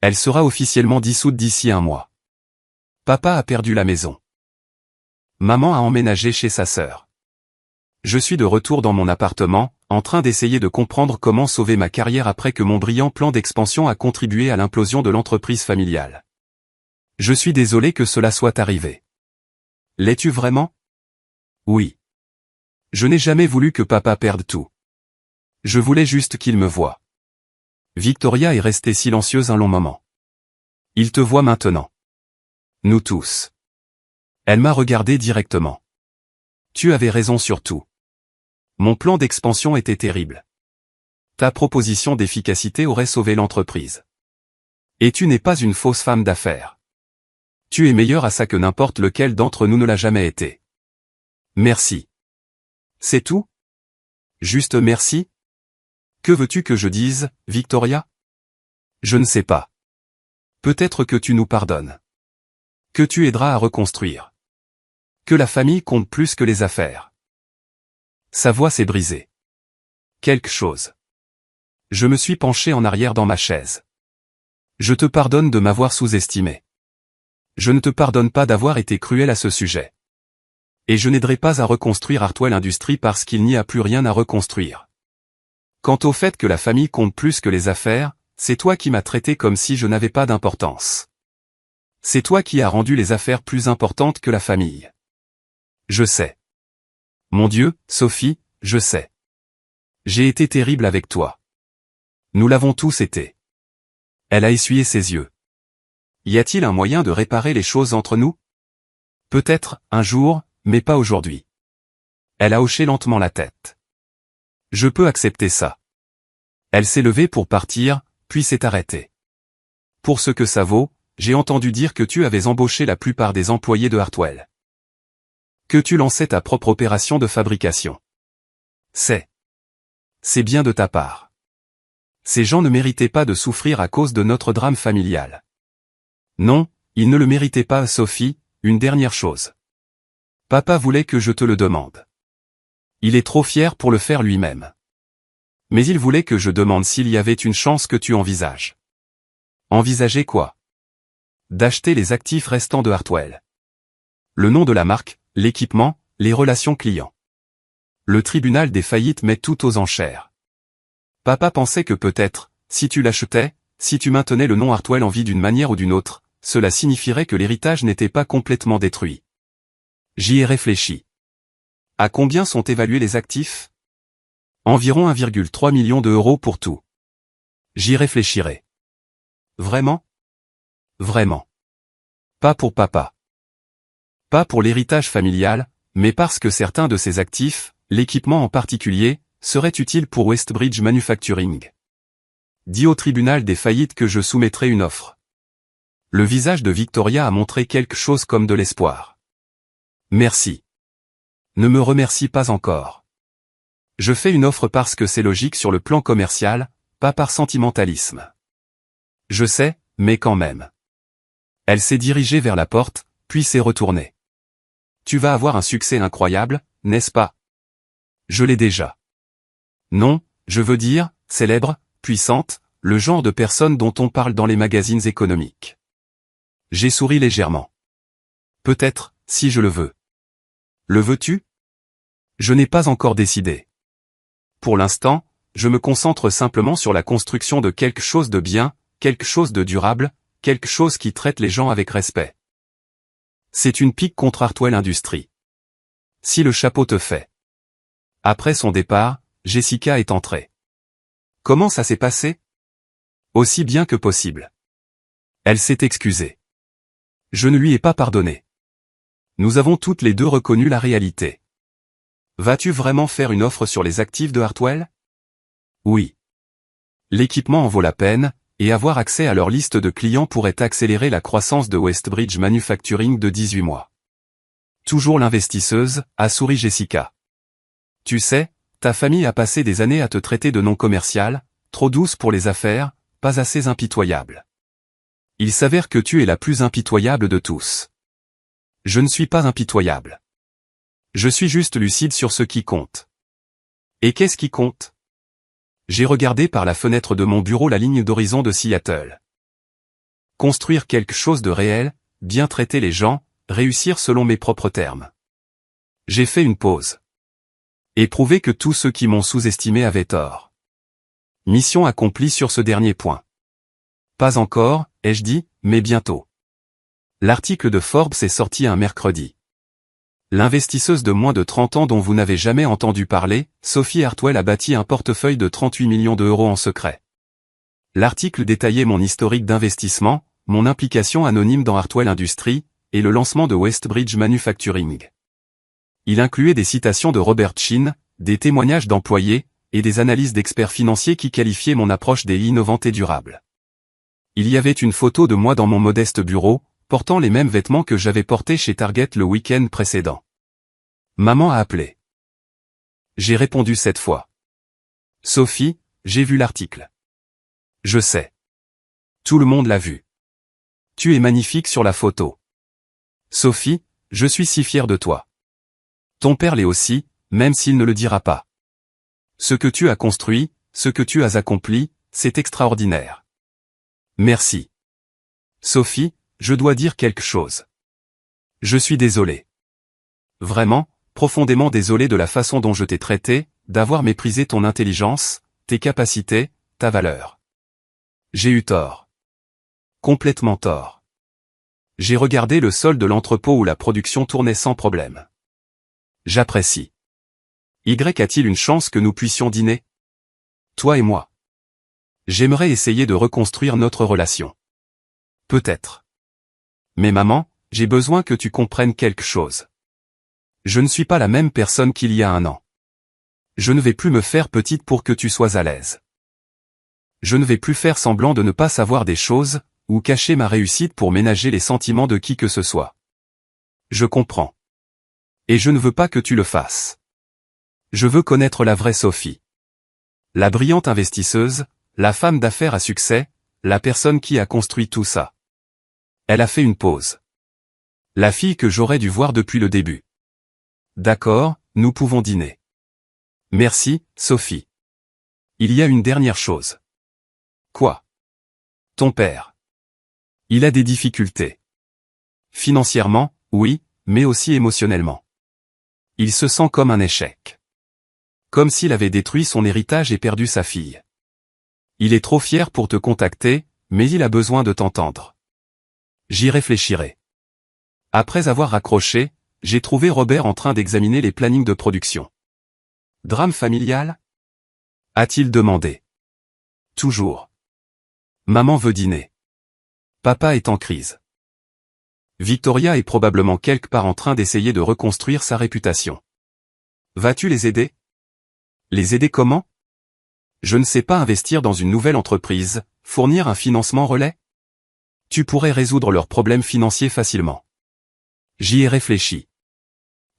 Elle sera officiellement dissoute d'ici 1 mois. Papa a perdu la maison. Maman a emménagé chez sa sœur. Je suis de retour dans mon appartement, en train d'essayer de comprendre comment sauver ma carrière après que mon brillant plan d'expansion a contribué à l'implosion de l'entreprise familiale. Je suis désolé que cela soit arrivé. L'es-tu vraiment? Oui. Je n'ai jamais voulu que papa perde tout. Je voulais juste qu'il me voie. Victoria est restée silencieuse un long moment. Il te voit maintenant. Nous tous. Elle m'a regardé directement. Tu avais raison sur tout. Mon plan d'expansion était terrible. Ta proposition d'efficacité aurait sauvé l'entreprise. Et tu n'es pas une fausse femme d'affaires. Tu es meilleur à ça que n'importe lequel d'entre nous ne l'a jamais été. Merci. C'est tout? Juste merci? Que veux-tu que je dise, Victoria? Je ne sais pas. Peut-être que tu nous pardonnes. Que tu aideras à reconstruire. Que la famille compte plus que les affaires. Sa voix s'est brisée. Quelque chose. Je me suis penché en arrière dans ma chaise. Je te pardonne de m'avoir sous-estimé. Je ne te pardonne pas d'avoir été cruel à ce sujet. Et je n'aiderai pas à reconstruire Hartwell Industries parce qu'il n'y a plus rien à reconstruire. Quant au fait que la famille compte plus que les affaires, c'est toi qui m'as traité comme si je n'avais pas d'importance. C'est toi qui as rendu les affaires plus importantes que la famille. Je sais. Mon Dieu, Sophie, je sais. J'ai été terrible avec toi. Nous l'avons tous été. Elle a essuyé ses yeux. Y a-t-il un moyen de réparer les choses entre nous? Peut-être, un jour, mais pas aujourd'hui. Elle a hoché lentement la tête. Je peux accepter ça. Elle s'est levée pour partir, puis s'est arrêtée. Pour ce que ça vaut, j'ai entendu dire que tu avais embauché la plupart des employés de Hartwell. Que tu lançais ta propre opération de fabrication. C'est bien de ta part. Ces gens ne méritaient pas de souffrir à cause de notre drame familial. Non, ils ne le méritaient pas, Sophie. Une dernière chose. Papa voulait que je te le demande. Il est trop fier pour le faire lui-même. Mais il voulait que je demande s'il y avait une chance que tu envisages. Envisager quoi? D'acheter les actifs restants de Hartwell. Le nom de la marque, l'équipement, les relations clients. Le tribunal des faillites met tout aux enchères. Papa pensait que peut-être, si tu l'achetais, si tu maintenais le nom Hartwell en vie d'une manière ou d'une autre, cela signifierait que l'héritage n'était pas complètement détruit. J'y ai réfléchi. À combien sont évalués les actifs? Environ 1,3 million d'euros pour tout. J'y réfléchirai. Vraiment? Vraiment. Pas pour papa. Pas pour l'héritage familial, mais parce que certains de ces actifs, l'équipement en particulier, seraient utiles pour Westbridge Manufacturing. Dis au tribunal des faillites que je soumettrai une offre. Le visage de Victoria a montré quelque chose comme de l'espoir. Merci. Ne me remercie pas encore. Je fais une offre parce que c'est logique sur le plan commercial, pas par sentimentalisme. Je sais, mais quand même. Elle s'est dirigée vers la porte, puis s'est retournée. Tu vas avoir un succès incroyable, n'est-ce pas? Je l'ai déjà. Non, je veux dire, célèbre, puissante, le genre de personne dont on parle dans les magazines économiques. J'ai souri légèrement. Peut-être, si je le veux. Le veux-tu? Je n'ai pas encore décidé. Pour l'instant, je me concentre simplement sur la construction de quelque chose de bien, quelque chose de durable, quelque chose qui traite les gens avec respect. C'est une pique contre Hartwell Industries. Si le chapeau te fait. Après son départ, Jessica est entrée. Comment ça s'est passé? Aussi bien que possible. Elle s'est excusée. Je ne lui ai pas pardonné. Nous avons toutes les deux reconnu la réalité. Vas-tu vraiment faire une offre sur les actifs de Hartwell? Oui. L'équipement en vaut la peine, et avoir accès à leur liste de clients pourrait accélérer la croissance de Westbridge Manufacturing de 18 mois. Toujours l'investisseuse, a souri Jessica. Tu sais, ta famille a passé des années à te traiter de non commercial, trop douce pour les affaires, pas assez impitoyable. Il s'avère que tu es la plus impitoyable de tous. Je ne suis pas impitoyable. Je suis juste lucide sur ce qui compte. Et qu'est-ce qui compte? J'ai regardé par la fenêtre de mon bureau la ligne d'horizon de Seattle. Construire quelque chose de réel, bien traiter les gens, réussir selon mes propres termes. J'ai fait une pause. Et prouver que tous ceux qui m'ont sous-estimé avaient tort. Mission accomplie sur ce dernier point. Pas encore, ai-je dit, mais bientôt. L'article de Forbes est sorti un mercredi. L'investisseuse de moins de 30 ans dont vous n'avez jamais entendu parler, Sophie Hartwell a bâti un portefeuille de 38 millions d'euros en secret. L'article détaillait mon historique d'investissement, mon implication anonyme dans Hartwell Industries, et le lancement de Westbridge Manufacturing. Il incluait des citations de Robert Sheen, des témoignages d'employés, et des analyses d'experts financiers qui qualifiaient mon approche des innovantes et durables. Il y avait une photo de moi dans mon modeste bureau, portant les mêmes vêtements que j'avais portés chez Target le week-end précédent. Maman a appelé. J'ai répondu cette fois. Sophie, j'ai vu l'article. Je sais. Tout le monde l'a vu. Tu es magnifique sur la photo. Sophie, je suis si fier de toi. Ton père l'est aussi, même s'il ne le dira pas. Ce que tu as construit, ce que tu as accompli, c'est extraordinaire. Merci. Sophie, je dois dire quelque chose. Je suis désolé. Vraiment, profondément désolé de la façon dont je t'ai traité, d'avoir méprisé ton intelligence, tes capacités, ta valeur. J'ai eu tort. Complètement tort. J'ai regardé le sol de l'entrepôt où la production tournait sans problème. J'apprécie. Y a-t-il une chance que nous puissions dîner? Toi et moi. J'aimerais essayer de reconstruire notre relation. Peut-être. Mais maman, j'ai besoin que tu comprennes quelque chose. Je ne suis pas la même personne qu'il y a un an. Je ne vais plus me faire petite pour que tu sois à l'aise. Je ne vais plus faire semblant de ne pas savoir des choses, ou cacher ma réussite pour ménager les sentiments de qui que ce soit. Je comprends. Et je ne veux pas que tu le fasses. Je veux connaître la vraie Sophie. La brillante investisseuse, la femme d'affaires à succès, la personne qui a construit tout ça. Elle a fait une pause. La fille que j'aurais dû voir depuis le début. D'accord, nous pouvons dîner. Merci, Sophie. Il y a une dernière chose. Quoi? Ton père. Il a des difficultés. Financièrement, oui, mais aussi émotionnellement. Il se sent comme un échec. Comme s'il avait détruit son héritage et perdu sa fille. Il est trop fier pour te contacter, mais il a besoin de t'entendre. J'y réfléchirai. Après avoir raccroché, j'ai trouvé Robert en train d'examiner les plannings de production. Drame familial? A-t-il demandé. Toujours. Maman veut dîner. Papa est en crise. Victoria est probablement quelque part en train d'essayer de reconstruire sa réputation. Vas-tu les aider? Les aider comment? Je ne sais pas, investir dans une nouvelle entreprise, fournir un financement relais? Tu pourrais résoudre leurs problèmes financiers facilement. J'y ai réfléchi.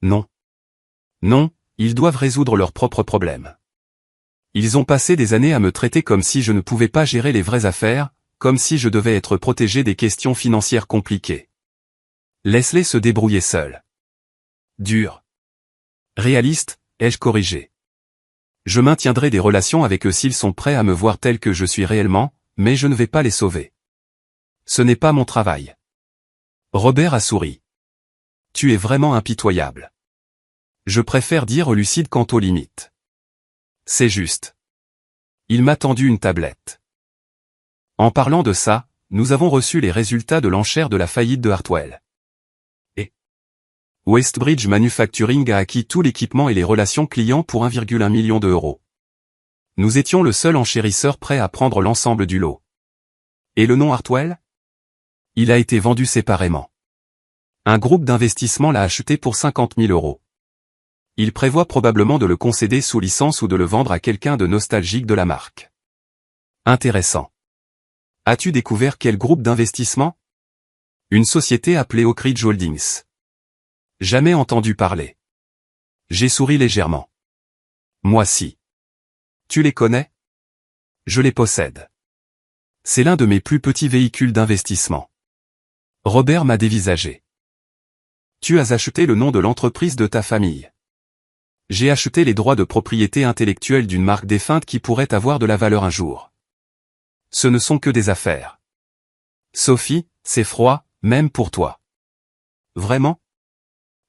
Non. Non, ils doivent résoudre leurs propres problèmes. Ils ont passé des années à me traiter comme si je ne pouvais pas gérer les vraies affaires, comme si je devais être protégé des questions financières compliquées. Laisse-les se débrouiller seuls. Dur. Réaliste, ai-je corrigé. Je maintiendrai des relations avec eux s'ils sont prêts à me voir tel que je suis réellement, mais je ne vais pas les sauver. Ce n'est pas mon travail. Robert a souri. Tu es vraiment impitoyable. Je préfère dire lucide quant aux limites. C'est juste. Il m'a tendu une tablette. En parlant de ça, nous avons reçu les résultats de l'enchère de la faillite de Hartwell. Et Westbridge Manufacturing a acquis tout l'équipement et les relations clients pour 1,1 million d'euros. Nous étions le seul enchérisseur prêt à prendre l'ensemble du lot. Et le nom Hartwell? Il a été vendu séparément. Un groupe d'investissement l'a acheté pour 50 000 euros. Il prévoit probablement de le concéder sous licence ou de le vendre à quelqu'un de nostalgique de la marque. Intéressant. As-tu découvert quel groupe d'investissement? Une société appelée Oak Ridge Holdings. Jamais entendu parler. J'ai souri légèrement. Moi si. Tu les connais? Je les possède. C'est l'un de mes plus petits véhicules d'investissement. Robert m'a dévisagé. Tu as acheté le nom de l'entreprise de ta famille. J'ai acheté les droits de propriété intellectuelle d'une marque défunte qui pourrait avoir de la valeur un jour. Ce ne sont que des affaires. Sophie, c'est froid, même pour toi. Vraiment?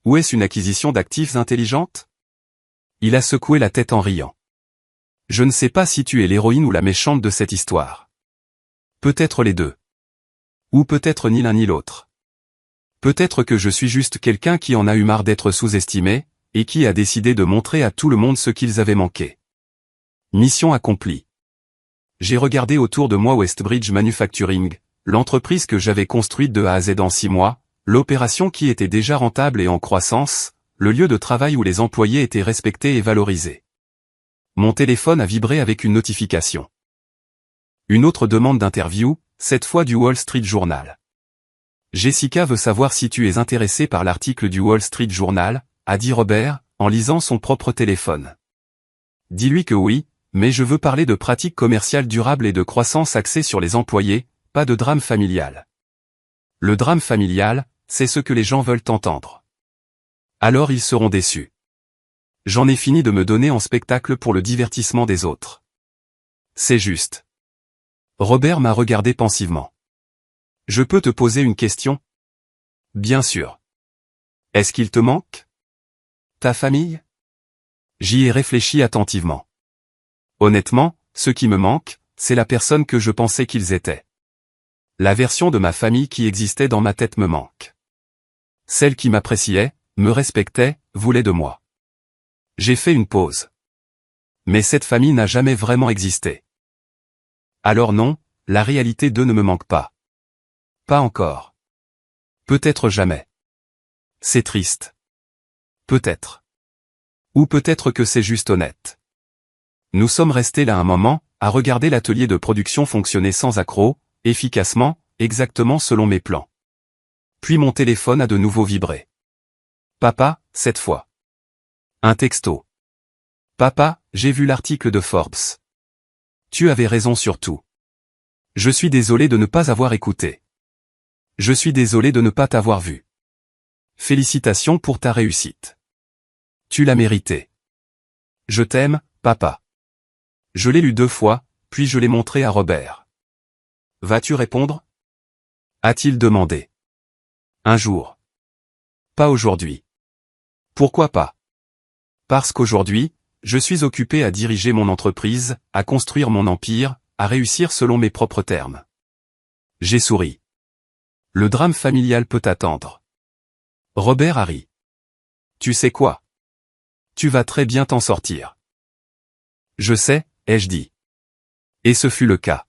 Ou est-ce une acquisition d'actifs intelligente? Il a secoué la tête en riant. Je ne sais pas si tu es l'héroïne ou la méchante de cette histoire. Peut-être les deux. Ou peut-être ni l'un ni l'autre. Peut-être que je suis juste quelqu'un qui en a eu marre d'être sous-estimé, et qui a décidé de montrer à tout le monde ce qu'ils avaient manqué. Mission accomplie. J'ai regardé autour de moi Westbridge Manufacturing, l'entreprise que j'avais construite de A à Z en 6 mois, l'opération qui était déjà rentable et en croissance, le lieu de travail où les employés étaient respectés et valorisés. Mon téléphone a vibré avec une notification. Une autre demande d'interview, cette fois du Wall Street Journal. Jessica veut savoir si tu es intéressé par l'article du Wall Street Journal, a dit Robert, en lisant son propre téléphone. Dis-lui que oui, mais je veux parler de pratiques commerciales durables et de croissance axée sur les employés, pas de drame familial. Le drame familial, c'est ce que les gens veulent entendre. Alors ils seront déçus. J'en ai fini de me donner en spectacle pour le divertissement des autres. C'est juste. Robert m'a regardé pensivement. Je peux te poser une question? Bien sûr. Est-ce qu'il te manque? Ta famille? J'y ai réfléchi attentivement. Honnêtement, ce qui me manque, c'est la personne que je pensais qu'ils étaient. La version de ma famille qui existait dans ma tête me manque. Celle qui m'appréciait, me respectait, voulait de moi. J'ai fait une pause. Mais cette famille n'a jamais vraiment existé. Alors non, la réalité d'eux ne me manque pas. Pas encore. Peut-être jamais. C'est triste. Peut-être. Ou peut-être que c'est juste honnête. Nous sommes restés là un moment, à regarder l'atelier de production fonctionner sans accroc, efficacement, exactement selon mes plans. Puis mon téléphone a de nouveau vibré. Papa, cette fois. Un texto. Papa, j'ai vu l'article de Forbes. Tu avais raison sur tout. Je suis désolé de ne pas avoir écouté. Je suis désolé de ne pas t'avoir vu. Félicitations pour ta réussite. Tu l'as mérité. Je t'aime, papa. Je l'ai lu 2 fois, puis je l'ai montré à Robert. Vas-tu répondre? A-t-il demandé. Un jour. Pas aujourd'hui. Pourquoi pas? Parce qu'aujourd'hui, je suis occupé à diriger mon entreprise, à construire mon empire, à réussir selon mes propres termes. J'ai souri. Le drame familial peut attendre. Robert a ri. Tu sais quoi? Tu vas très bien t'en sortir. Je sais, ai-je dit. Et ce fut le cas.